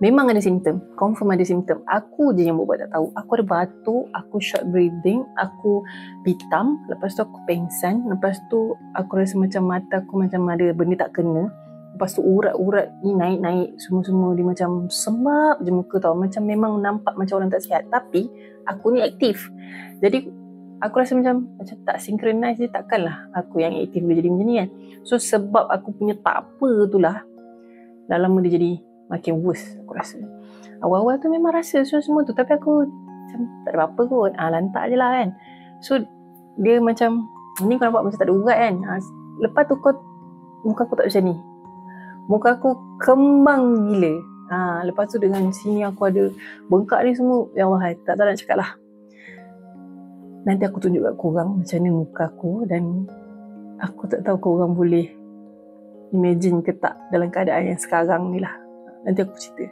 Memang ada simptom, confirm ada simptom. Aku je yang buat tak tahu. Aku ada batuk, aku short breathing, aku pitam, lepas tu aku pengsan, lepas tu aku rasa macam mata aku macam ada benda tak kena. Lepas tu urat-urat ni naik-naik semua-semua, dia macam sembab je muka tau. Macam memang nampak macam orang tak sihat. Tapi aku ni aktif. Jadi aku rasa macam tak synchronize je, takkanlah aku yang aktif boleh jadi macam ni kan. So sebab aku punya tak apa tu lah, dah lama dia jadi makin worse aku rasa. Awal-awal tu memang rasa semua tu, tapi aku macam tak ada apa-apa kot, lantak je lah kan. So dia macam, ni kau nampak macam tak ada urat kan, lepas tu muka aku tak macam ni, muka aku kembang gila. Lepas tu dengan sini aku ada bengkak ni semua, ya Allah, tak tahu nak cakap lah. Nanti aku tunjuk kat korang macam mana muka aku, dan aku tak tahu korang boleh imagine ke tak dalam keadaan yang sekarang ni lah. Nanti aku cerita.